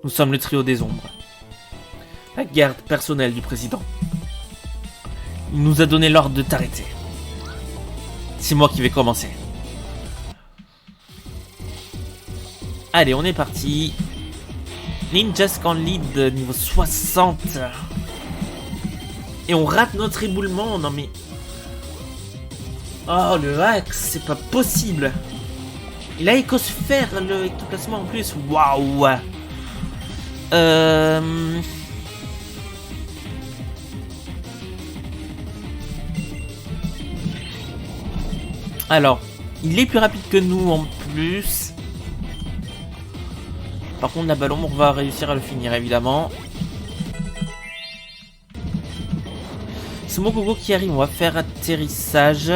Nous sommes le trio des ombres. La garde personnelle du président. Il nous a donné l'ordre de t'arrêter. C'est moi qui vais commencer. Allez, on est parti. Ninja Scan Lead niveau 60. Et on rate notre éboulement. Non mais... Oh, le hack, c'est pas possible. Il a écosphère, le ectoplasma en plus. Waouh. Alors, il est plus rapide que nous en plus. Par contre, la ballon, on va réussir à le finir évidemment. Smogogo qui arrive, on va faire atterrissage.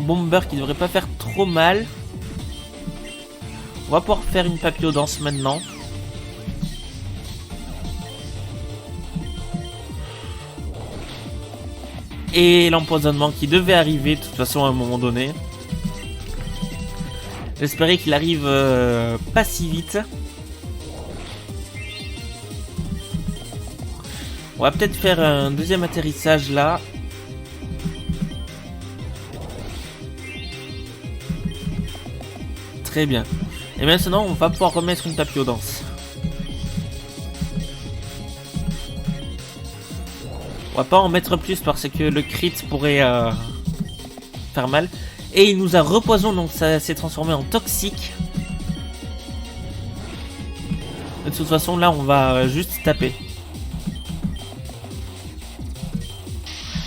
Bomber qui devrait pas faire trop mal. On va pouvoir faire une papillodance maintenant. Et l'empoisonnement qui devait arriver de toute façon à un moment donné. J'espérais qu'il arrive pas si vite. On va peut-être faire un deuxième atterrissage là. Très bien. Et maintenant on va pouvoir remettre une papillodance. On va pas en mettre plus parce que le crit pourrait faire mal. Et il nous a repoisonné, donc ça s'est transformé en toxique. De toute façon là on va juste taper.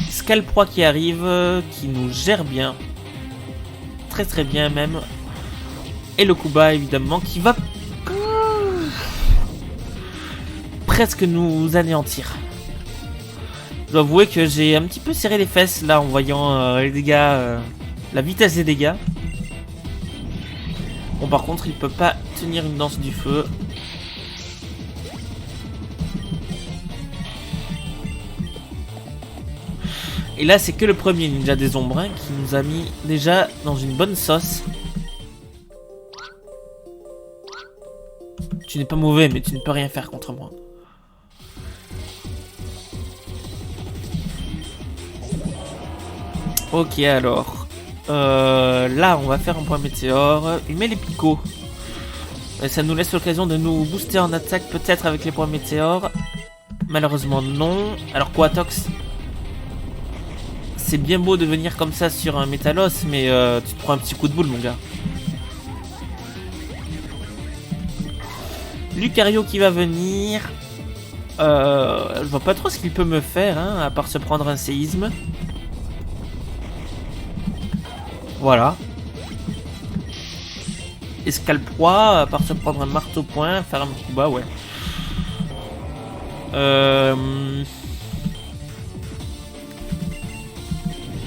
Scalproie qui arrive, qui nous gère bien. Très très bien même. Et le coup bas évidemment qui va presque nous anéantir. Je dois avouer que j'ai un petit peu serré les fesses là en voyant les dégâts, la vitesse des dégâts. Bon par contre il peut pas tenir une danse du feu. Et là c'est que le premier ninja des ombres hein, qui nous a mis déjà dans une bonne sauce. Tu n'es pas mauvais mais tu ne peux rien faire contre moi. Ok alors. Là on va faire un point météore. Il met les picots. Et ça nous laisse l'occasion de nous booster en attaque peut-être avec les points météores. Malheureusement non. Alors Quatox, c'est bien beau de venir comme ça sur un Métalos, mais tu te prends un petit coup de boule mon gars. Lucario qui va venir. Je vois pas trop ce qu'il peut me faire, hein, à part se prendre un séisme. Voilà. Escalproie, à part se prendre un marteau point, faire un coup bas, ouais.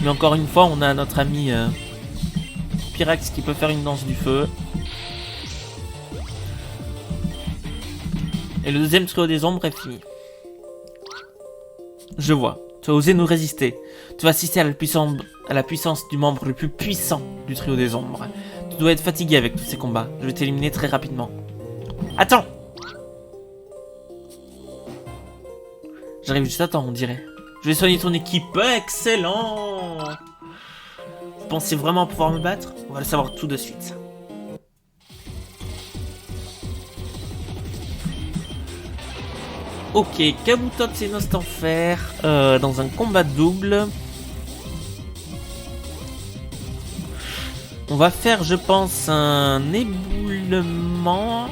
Mais encore une fois, on a notre ami Pyrax qui peut faire une danse du feu. Et le deuxième trio des ombres est fini. Je vois. Tu as osé nous résister. Tu vas assister à la puissance du membre le plus puissant du trio des ombres. Tu dois être fatigué avec tous ces combats. Je vais t'éliminer très rapidement. Attends! J'arrive juste à temps, on dirait. Je vais soigner ton équipe. Excellent! Vous pensez vraiment pouvoir me battre? On va le savoir tout de suite. Ok, Kabutops et Nostanfer dans un combat double. On va faire, je pense, un éboulement.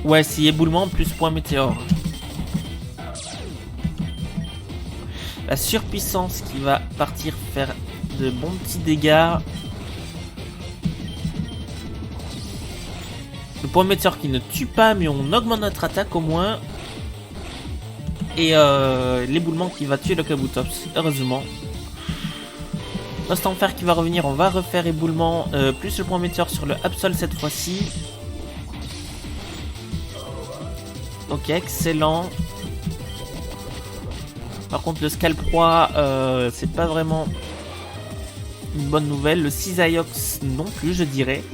Ouais, c'est éboulement plus point météore. La surpuissance qui va partir faire de bons petits dégâts. Le point météore qui ne tue pas, mais on augmente notre attaque au moins. Et l'éboulement qui va tuer le Kabutops, heureusement. Nostanfer qui va revenir, on va refaire éboulement, plus le point météore sur le Absol cette fois-ci. Ok, excellent. Par contre, le Scalproie, c'est pas vraiment une bonne nouvelle. Le Cisaiox non plus, je dirais.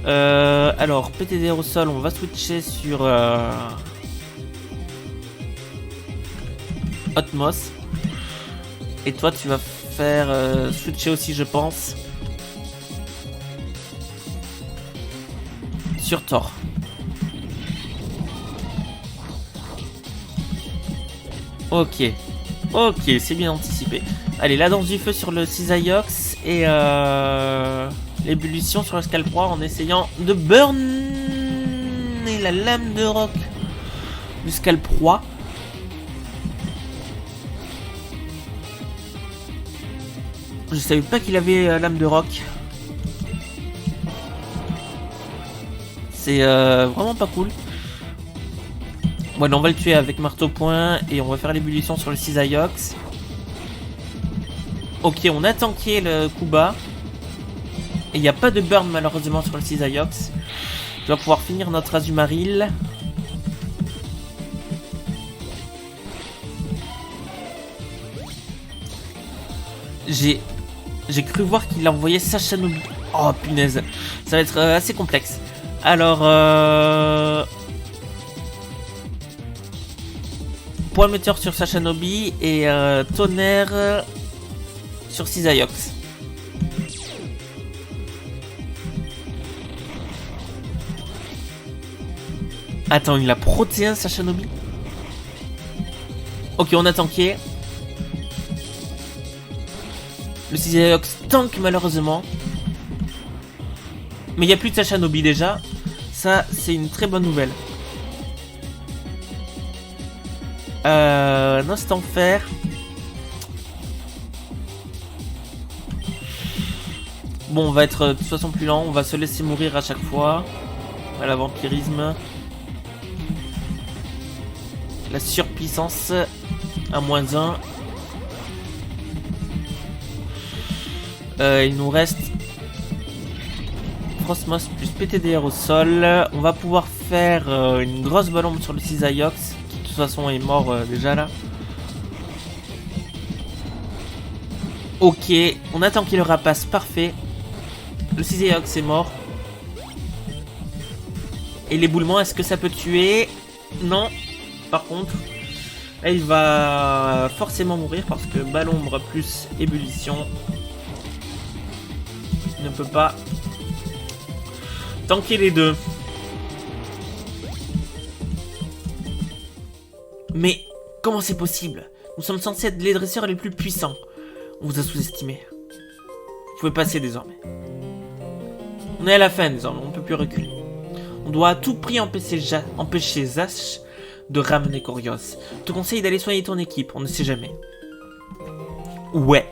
Alors, PTD au sol, on va switcher sur Otmos. Et toi, tu vas faire switcher aussi, je pense, sur Thor. Ok. Ok, c'est bien anticipé. Allez, la danse du feu sur le Cisaiox et l'ébullition sur le Scalproie en essayant de burn et la lame de roc du Scalproie. Je savais pas qu'il avait lame de roc. C'est vraiment pas cool. Bon, on va le tuer avec marteau point et on va faire l'ébullition sur le Cisaiox. Ok, on a tanké le coup bas. Et il n'y a pas de burn malheureusement sur le Cisaiox. On va pouvoir finir notre Azumarill. J'ai cru voir qu'il a envoyé Sashanobi. Oh punaise. Ça va être assez complexe. Alors... Point météore sur Sashanobi et tonnerre sur Cisaiox. Attends, il a protéin Sashanobi. Ok, on a tanké. Le Cisaiox tank malheureusement. Mais il n'y a plus de Sashanobi déjà. Ça, c'est une très bonne nouvelle. Un instant fer. Bon, on va être de toute façon plus lent. On va se laisser mourir à chaque fois. À la vampirisme. La surpuissance à -1. Il nous reste Frostmoss plus PTDR au sol. On va pouvoir faire une grosse ballon sur le Cisaiox. De toute façon est mort déjà là. Ok, on attend qu'il le rapace, parfait. Le Cisaiox est mort. Et l'éboulement, est-ce que ça peut tuer? Non. Par contre, là, il va forcément mourir parce que Balombre plus ébullition ne peut pas tanker les deux. Mais comment c'est possible? Nous sommes censés être les dresseurs les plus puissants. On vous a sous-estimé. Vous pouvez passer désormais. On est à la fin désormais, on ne peut plus reculer. On doit à tout prix empêcher Zash de ramener Corios. Je te conseille d'aller soigner ton équipe, on ne sait jamais. Ouais.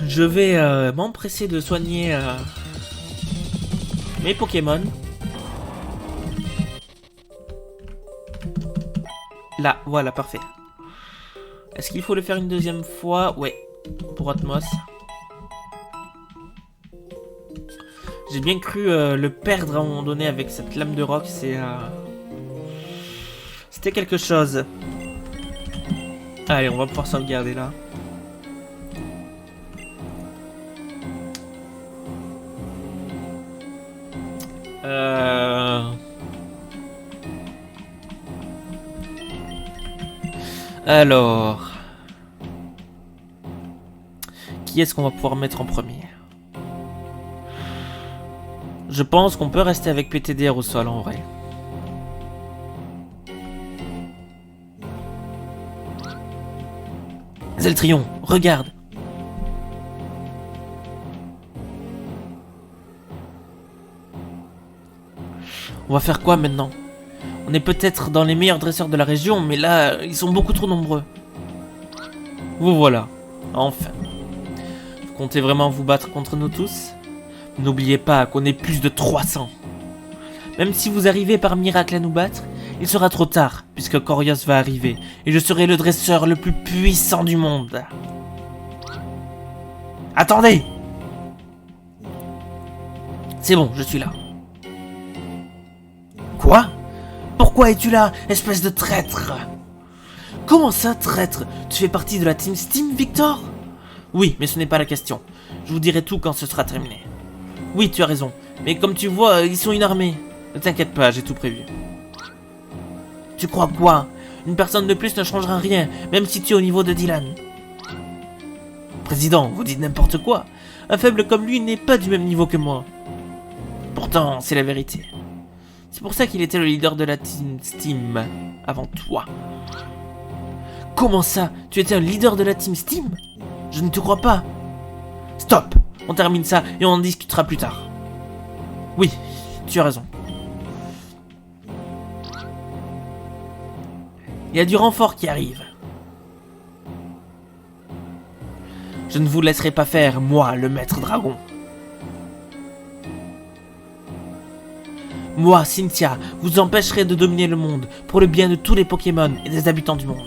Je vais m'empresser de soigner mes Pokémon. Là, voilà, parfait. Est-ce qu'il faut le faire une deuxième fois? Ouais, pour Atmos. J'ai bien cru le perdre à un moment donné avec cette lame de roc, c'était quelque chose. Allez, on va pouvoir sauvegarder là. Alors... Qui est-ce qu'on va pouvoir mettre en premier? Je pense qu'on peut rester avec PTDR au sol en vrai. Zeltrion, regarde. On va faire quoi maintenant? On est peut-être dans les meilleurs dresseurs de la région, mais là, ils sont beaucoup trop nombreux. Vous voilà, enfin. Vous comptez vraiment vous battre contre nous tous? N'oubliez pas qu'on est plus de 300. Même si vous arrivez par miracle à nous battre, il sera trop tard, puisque Corios va arriver, et je serai le dresseur le plus puissant du monde. Attendez! C'est bon, je suis là. Quoi? Pourquoi es-tu là, espèce de traître? Comment ça, traître? Tu fais partie de la Team Steam, Victor? Oui, mais ce n'est pas la question. Je vous dirai tout quand ce sera terminé. Oui, tu as raison. Mais comme tu vois, ils sont une armée. Ne t'inquiète pas, j'ai tout prévu. Tu crois quoi? Une personne de plus ne changera rien, même si tu es au niveau de Dylan. Président, vous dites n'importe quoi. Un faible comme lui n'est pas du même niveau que moi. Pourtant, c'est la vérité. C'est pour ça qu'il était le leader de la Team Steam, avant toi. Comment ça? Tu étais un leader de la Team Steam? Je ne te crois pas. Stop! On termine ça et on en discutera plus tard. Oui, tu as raison. Il y a du renfort qui arrive. Je ne vous laisserai pas faire, moi, le maître dragon. Moi, Cynthia, vous empêcherai de dominer le monde pour le bien de tous les Pokémon et des habitants du monde.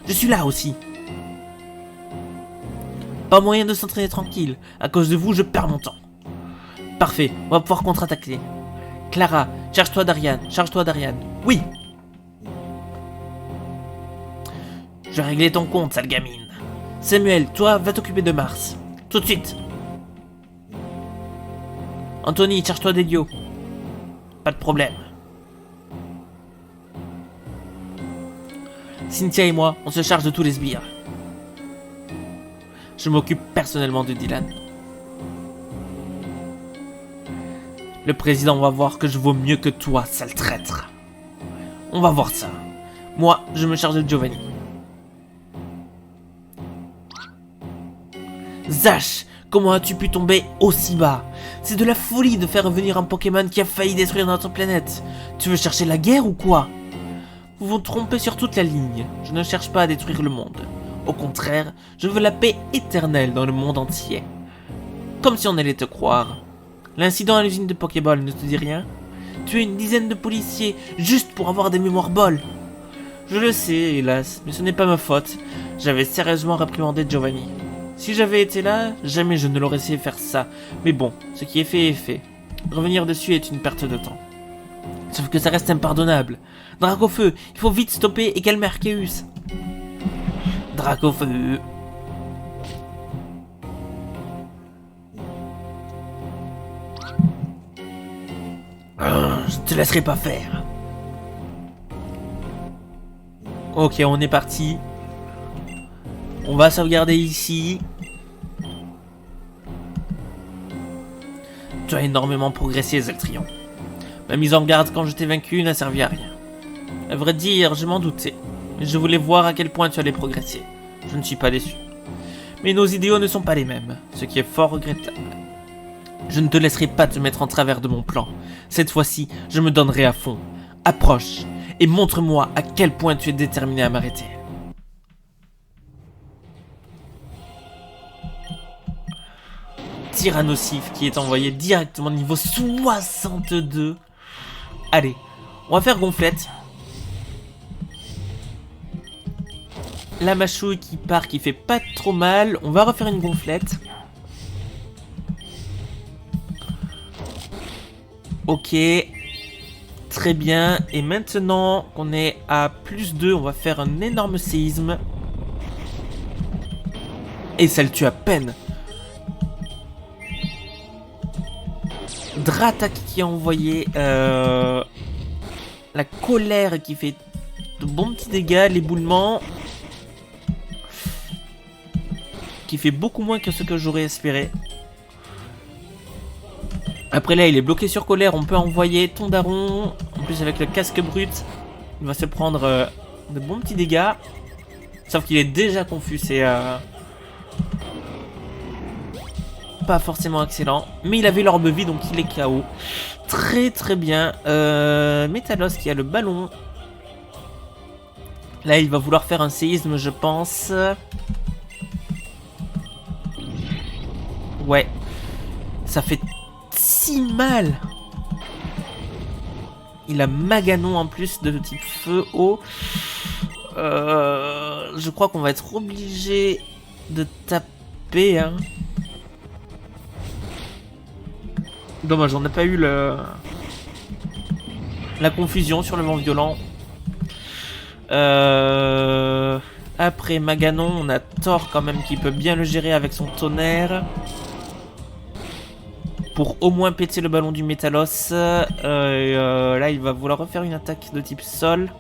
Je suis là aussi. Pas moyen de s'entraîner tranquille. À cause de vous, je perds mon temps. Parfait, on va pouvoir contre-attaquer. Clara, charge-toi d'Ariane. Charge-toi d'Ariane. Oui. Je vais régler ton compte, sale gamine. Samuel, toi, va t'occuper de Mars. Tout de suite. Anthony, charge-toi d'Elio. Pas de problème. Cynthia et moi, on se charge de tous les sbires. Je m'occupe personnellement de Dylan. Le président va voir que je vaux mieux que toi, sale traître. On va voir ça. Moi, je me charge de Giovanni. Zash, comment as-tu pu tomber aussi bas? C'est de la folie de faire revenir un Pokémon qui a failli détruire notre planète. Tu veux chercher la guerre ou quoi? Vous vous trompez sur toute la ligne. Je ne cherche pas à détruire le monde. Au contraire, je veux la paix éternelle dans le monde entier. Comme si on allait te croire. L'incident à l'usine de Pokéball ne te dit rien? Tuer une dizaine de policiers juste pour avoir des mémoires balles. Je le sais, hélas, mais ce n'est pas ma faute. J'avais sérieusement réprimandé Giovanni. Si j'avais été là, jamais je ne l'aurais laissé faire ça. Mais bon, ce qui est fait est fait. Revenir dessus est une perte de temps. Sauf que ça reste impardonnable. Dracofeu, il faut vite stopper et calmer Arceus. Dracofeu. Je te laisserai pas faire. Ok, on est parti. On va sauvegarder ici. Tu as énormément progressé, Zeltrion. Ma mise en garde quand je t'ai vaincu n'a servi à rien. À vrai dire, je m'en doutais. Mais je voulais voir à quel point tu allais progresser. Je ne suis pas déçu. Mais nos idéaux ne sont pas les mêmes, ce qui est fort regrettable. Je ne te laisserai pas te mettre en travers de mon plan. Cette fois-ci, je me donnerai à fond. Approche et montre-moi à quel point tu es déterminé à m'arrêter. Tyrannosif qui est envoyé directement niveau 62. Allez, on va faire gonflette. La machouille qui part, qui fait pas trop mal. On va refaire une gonflette. Ok. Très bien. Et maintenant qu'on est à plus 2, on va faire un énorme séisme. Et ça le tue à peine. Dratak qui a envoyé la colère qui fait de bons petits dégâts, l'éboulement qui fait beaucoup moins que ce que j'aurais espéré. Après là il est bloqué sur colère, on peut envoyer Tondaron, en plus avec le casque brut, il va se prendre de bons petits dégâts, sauf qu'il est déjà confus, c'est pas forcément excellent, mais il avait l'orbe vie donc il est KO. Très très bien. Métalos qui a le ballon. Là il va vouloir faire un séisme je pense. Ouais. Ça fait si mal. Il a Maganon en plus de type feu eau. Je crois qu'on va être obligé de taper hein. Dommage, on n'a pas eu la confusion sur le vent violent. Après Maganon, on a Thor quand même qui peut bien le gérer avec son tonnerre. Pour au moins péter le ballon du Métalos. Là, il va vouloir refaire une attaque de type sol.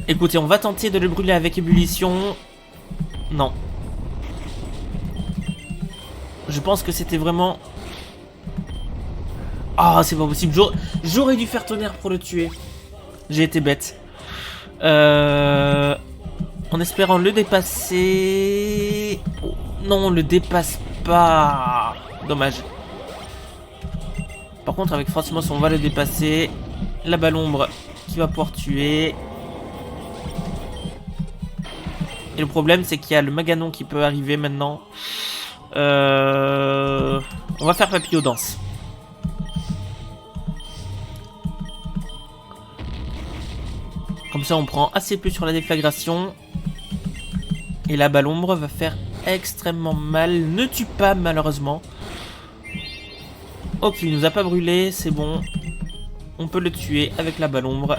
Écoutez, on va tenter de le brûler avec ébullition. Non. Je pense que c'était vraiment... Ah, c'est pas possible. J'aurais dû faire tonnerre pour le tuer. J'ai été bête. En espérant le dépasser... Oh, non, on le dépasse pas. Dommage. Par contre, avec Frostmoss, on va le dépasser. La Balombre qui va pouvoir tuer. Et le problème, c'est qu'il y a le Maganon qui peut arriver maintenant. On va faire Papillot Danse. Comme ça, on prend assez plus sur la déflagration. Et la Balombre va faire extrêmement mal. Ne tue pas, malheureusement. Ok, il nous a pas brûlé, c'est bon. On peut le tuer avec la Balombre.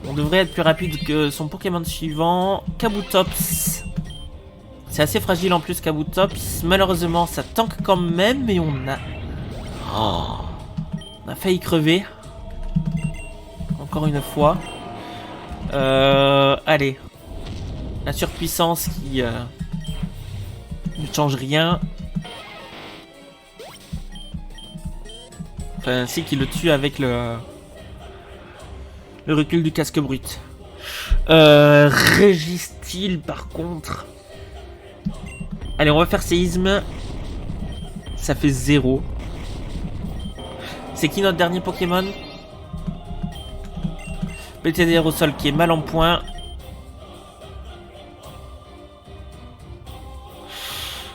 On devrait être plus rapide que son Pokémon suivant. Kabutops. C'est assez fragile en plus, Kabutops. Malheureusement, ça tank quand même. Mais on a... Oh, on a failli crever. Encore une fois. Allez. La surpuissance qui ne change rien. Enfin, c'est qui le tue avec le recul du casque brut. Régistile par contre. Allez, on va faire séisme. Ça fait 0. C'est qui notre dernier Pokémon? PTDR au sol qui est mal en point.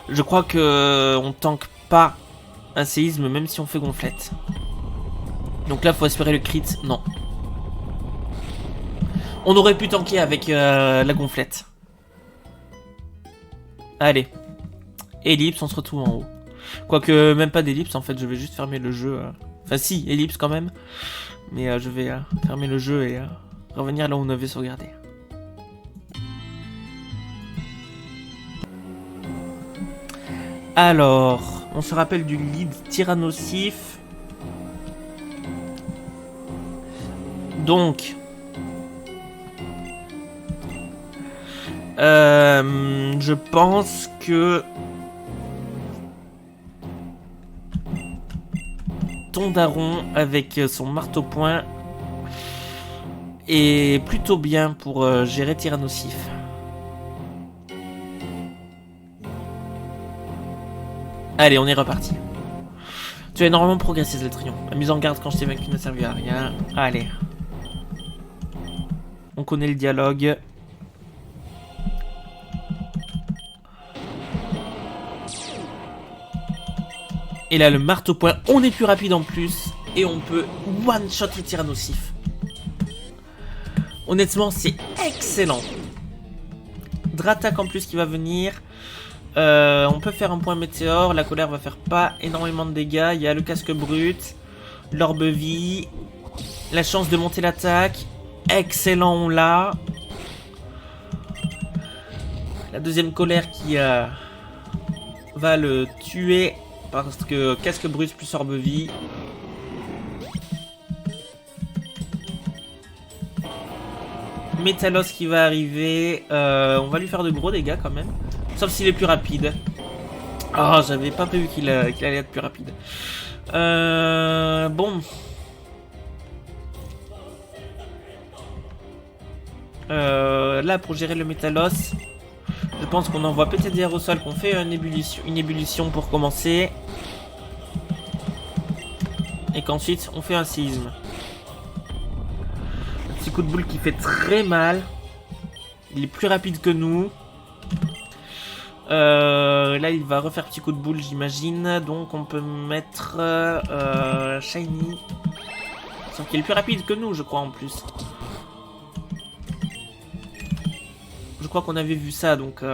Je crois que on tank pas un séisme même si on fait gonflette. Donc là, faut espérer le crit. Non. On aurait pu tanker avec la gonflette. Allez. Ellipse, on se retrouve en haut. Quoique, même pas d'ellipse, en fait, je vais juste fermer le jeu. Enfin, si, ellipse quand même. Mais je vais fermer le jeu et revenir là où on avait sauvegardé. Alors, on se rappelle du lead Tyrannosif. Donc, je pense que Tondaron avec son marteau-poing est plutôt bien pour gérer Tyrannosif. Allez, on est reparti. Tu as énormément progressé, Zeltrion. La mise en garde quand je t'ai vaincu n'a servi à rien. Allez. On connaît le dialogue. Et là, le marteau-point, on est plus rapide en plus. Et on peut one-shot les Tyrannosif. Honnêtement, c'est excellent. Dratak en plus qui va venir. On peut faire un point météore. La colère va faire pas énormément de dégâts. Il y a le casque brut. L'orbe-vie. La chance de monter l'attaque. Excellent, on l'a. La deuxième colère qui va le tuer. Parce que casque brut plus orbe-vie. Métalos qui va arriver. On va lui faire de gros dégâts quand même. Sauf s'il est plus rapide. Ah, j'avais pas prévu qu'il allait être plus rapide. Bon. Là, pour gérer le Métalos, je pense qu'on envoie PTDR au sol, qu'on fait une ébullition pour commencer. Et qu'ensuite, on fait un séisme. Un petit coup de boule qui fait très mal. Il est plus rapide que nous. Là, il va refaire petit coup de boule, j'imagine. Donc, on peut mettre Shiny. Sauf qu'il est plus rapide que nous, je crois, en plus. Je crois qu'on avait vu ça, donc...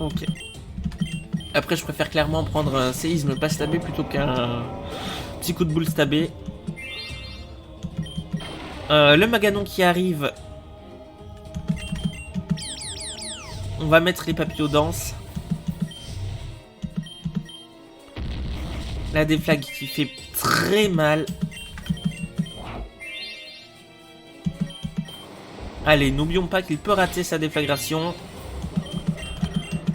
Ok. Après, je préfère clairement prendre un séisme pas stabé plutôt qu'un petit coup de boule stabé. Le Maganon qui arrive. On va mettre les papillons danse. La déflag qui fait très mal. Allez, n'oublions pas qu'il peut rater sa déflagration.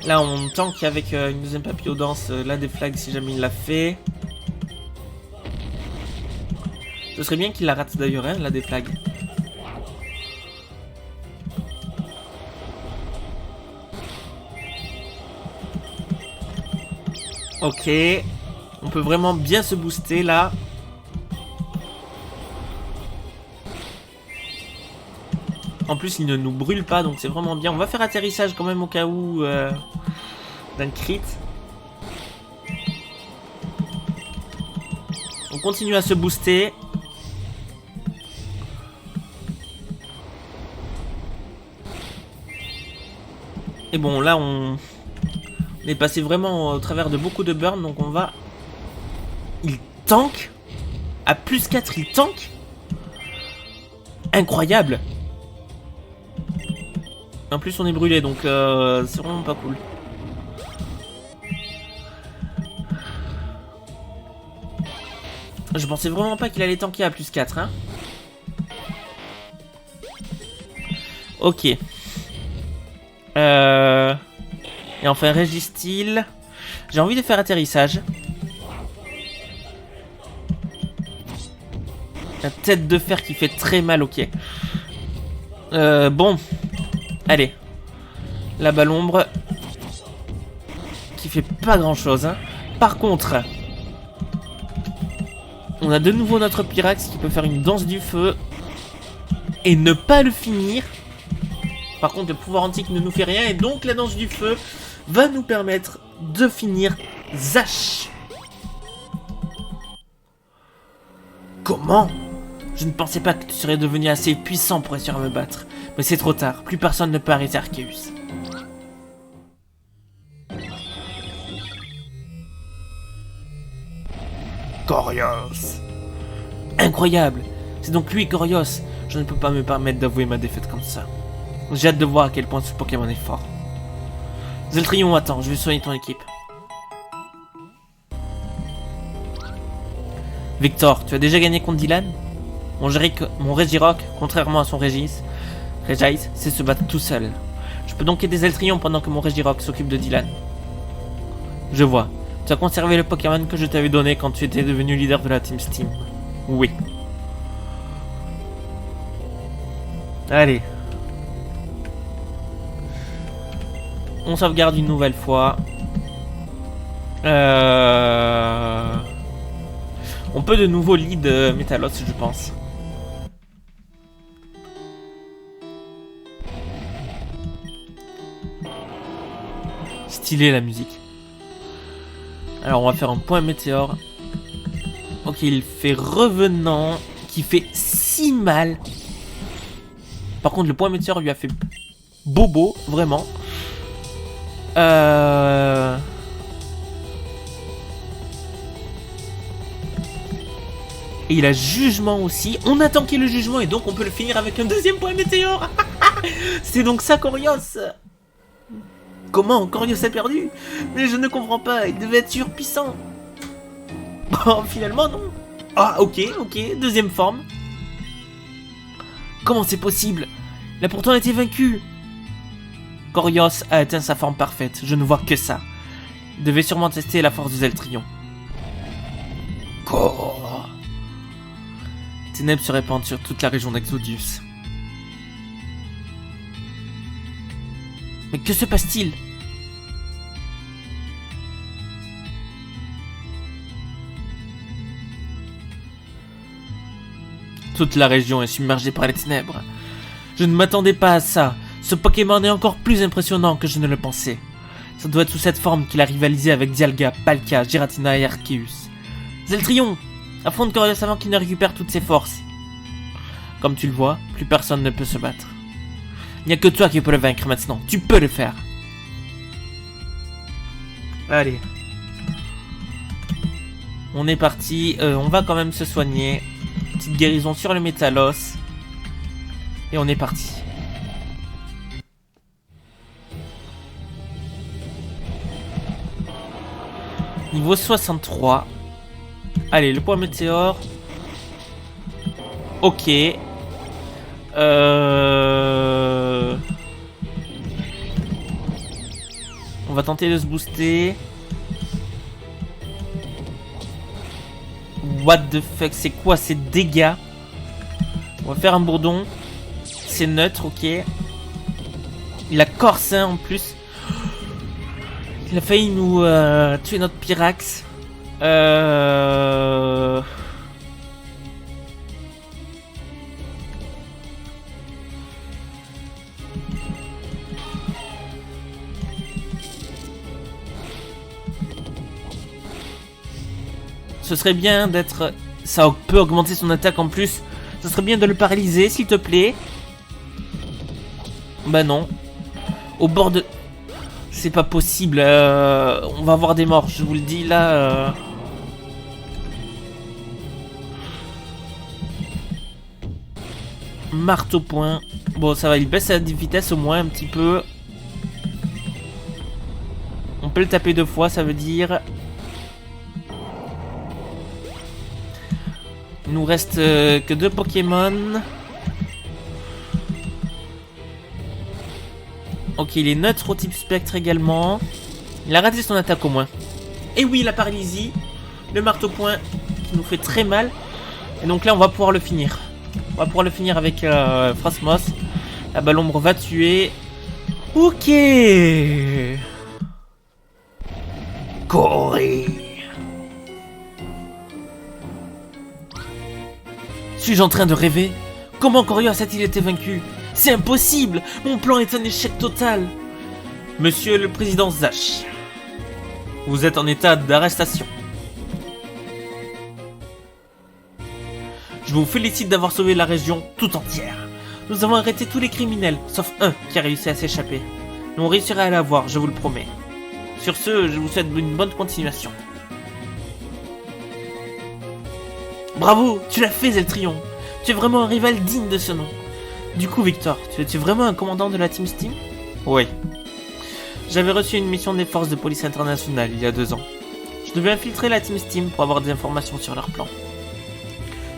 Là, on tank avec une deuxième papillon danse la déflag si jamais il l'a fait. Ce serait bien qu'il la rate d'ailleurs, hein, la déflag. Ok. On peut vraiment bien se booster là. En plus, il ne nous brûle pas, donc c'est vraiment bien. On va faire atterrissage quand même au cas où d'un crit. On continue à se booster. Et bon, là, on est passé vraiment au travers de beaucoup de burn, donc on va... Il tank. À plus 4, il tank. Incroyable. En plus, on est brûlé, donc c'est vraiment pas cool. Je pensais vraiment pas qu'il allait tanker à plus 4, hein. Ok. Et enfin, Régistyle. J'ai envie de faire atterrissage. La tête de fer qui fait très mal, ok. Bon. Allez. Là-bas l'ombre. Qui fait pas grand chose, hein. Par contre, on a de nouveau notre Pyrax qui peut faire une danse du feu. Et ne pas le finir. Par contre, le pouvoir antique ne nous fait rien. Et donc la danse du feu va nous permettre de finir Zash. Comment ? Je ne pensais pas que tu serais devenu assez puissant pour réussir à me battre. Mais c'est trop tard, plus personne ne peut arrêter Arceus. Corios. Incroyable. C'est donc lui, Corios. Je ne peux pas me permettre d'avouer ma défaite comme ça. J'ai hâte de voir à quel point ce Pokémon est fort. Zeltrion, attends, je vais soigner ton équipe. Victor, tu as déjà gagné contre Dylan ? Mon Regirock, contrairement à son Regis, sait se battre tout seul. Je peux donc aider Zeltrion pendant que mon Regirock s'occupe de Dylan. Je vois. Tu as conservé le Pokémon que je t'avais donné quand tu étais devenu leader de la Team Steam. Oui. Allez. On sauvegarde une nouvelle fois. On peut de nouveau lead Metalos, je pense. Stylé la musique. Alors on va faire un point météore. Ok, il fait revenant. Qui fait si mal. Par contre le point météore lui a fait bobo, vraiment. Et il a jugement aussi. On a tanké le jugement et donc on peut le finir avec un deuxième point météore. C'est donc ça Corios. Comment Corios a perdu? Mais je ne comprends pas, il devait être surpuissant. Bon, finalement non. Ah ok, deuxième forme. Comment c'est possible? Il a pourtant été vaincu. Corios a atteint sa forme parfaite, je ne vois que ça. Il devait sûrement tester la force de Zeltrion. Les ténèbres se répandent sur toute la région d'Exodius. Mais que se passe-t-il? Toute la région est submergée par les ténèbres. Je ne m'attendais pas à ça. Ce Pokémon est encore plus impressionnant que je ne le pensais. Ça doit être sous cette forme qu'il a rivalisé avec Dialga, Palkia, Giratina et Arceus. Zeltrion, affronte Corios avant qu'il ne récupère toutes ses forces. Comme tu le vois, plus personne ne peut se battre. Il n'y a que toi qui peux le vaincre maintenant. Tu peux le faire. Allez. On est parti. On va quand même se soigner. Petite guérison sur le métallos. Et on est parti. Niveau 63. Allez, le point météore. Ok. On va tenter de se booster. What the fuck, c'est quoi ces dégâts? On va faire un bourdon. C'est neutre, ok. Il a Corsin en plus. Il a failli nous tuer notre Pyrax. Ce serait bien d'être... Ça peut augmenter son attaque en plus. Ce serait bien de le paralyser, s'il te plaît. Bah non. Au bord de... C'est pas possible. On va avoir des morts, je vous le dis là. Marteau point. Bon, ça va, il baisse sa vitesse au moins un petit peu. On peut le taper 2 fois, ça veut dire... Il nous reste que 2 Pokémon. Ok, il est neutre au type spectre également. Il a raté son attaque au moins. Et oui, la paralysie. Le marteau point qui nous fait très mal. Et donc là, on va pouvoir le finir. On va pouvoir le finir avec Frosmos. La Balombre va tuer. Ok. Corée. Suis-je en train de rêver? Comment Corios a-t-il été vaincu? C'est impossible! Mon plan est un échec total! Monsieur le président Zash, vous êtes en état d'arrestation. Je vous félicite d'avoir sauvé la région tout entière. Nous avons arrêté tous les criminels, sauf un qui a réussi à s'échapper. Nous on réussira à l'avoir, je vous le promets. Sur ce, je vous souhaite une bonne continuation. Bravo, tu l'as fait, Zeltrion. Tu es vraiment un rival digne de ce nom. Du coup, Victor, tu es vraiment un commandant de la Team Steam? Oui. J'avais reçu une mission des forces de police internationale il y a 2 ans. Je devais infiltrer la Team Steam pour avoir des informations sur leur plan.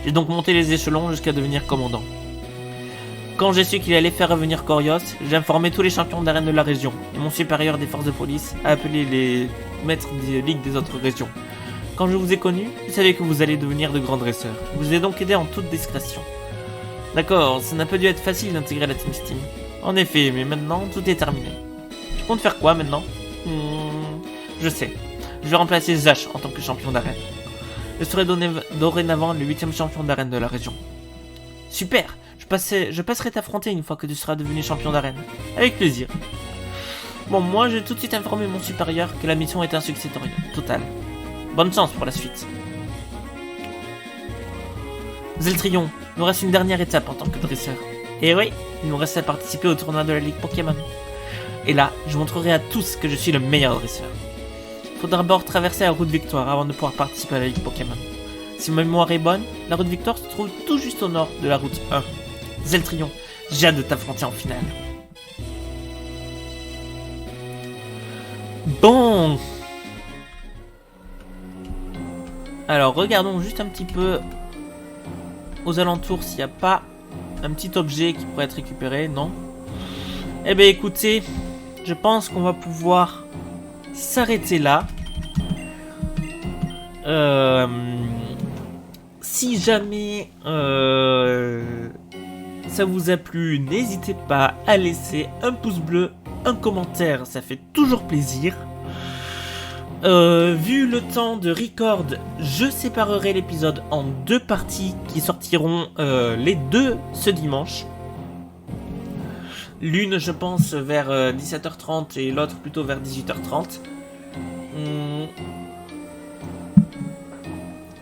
J'ai donc monté les échelons jusqu'à devenir commandant. Quand j'ai su qu'il allait faire revenir Corios, j'ai informé tous les champions d'arène de la région, et mon supérieur des forces de police a appelé les maîtres des ligues des autres régions. Quand je vous ai connu, je savais que vous allez devenir de grands dresseurs. Je vous ai donc aidé en toute discrétion. D'accord, ça n'a pas dû être facile d'intégrer la Team Steam. En effet, mais maintenant, tout est terminé. Tu comptes faire quoi maintenant? Je sais. Je vais remplacer Zash en tant que champion d'arène. Je serai dorénavant le 8e champion d'arène de la région. Super! Je passerai t'affronter une fois que tu seras devenu champion d'arène. Avec plaisir. Bon, moi, je vais tout de suite informer mon supérieur que la mission est un succès total. Bonne chance pour la suite. Zeltrion, il nous reste une dernière étape en tant que dresseur. Et oui, il nous reste à participer au tournoi de la Ligue Pokémon. Et là, je montrerai à tous que je suis le meilleur dresseur. Il faudra d'abord traverser la route Victoire avant de pouvoir participer à la Ligue Pokémon. Si ma mémoire est bonne, la route Victoire se trouve tout juste au nord de la route 1. Zeltrion, j'ai hâte de t'affronter en finale. Bon. Alors, regardons juste un petit peu aux alentours s'il n'y a pas un petit objet qui pourrait être récupéré, non? Eh bien, écoutez, je pense qu'on va pouvoir s'arrêter là. Si jamais ça vous a plu, n'hésitez pas à laisser un pouce bleu, un commentaire, ça fait toujours plaisir. Vu le temps de record, je séparerai l'épisode en 2 parties qui sortiront les 2 ce dimanche. L'une, je pense, vers 17h30 et l'autre plutôt vers 18h30.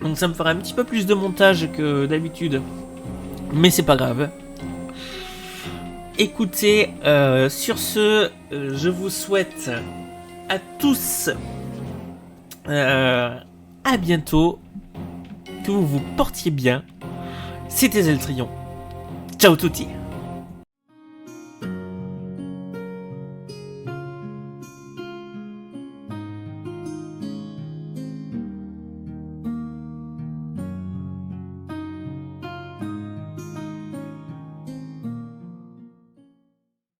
Donc ça me fera un petit peu plus de montage que d'habitude, mais c'est pas grave. Écoutez, sur ce, je vous souhaite à tous À bientôt. Que vous vous portiez bien. C'était Zeltrion. Ciao tutti.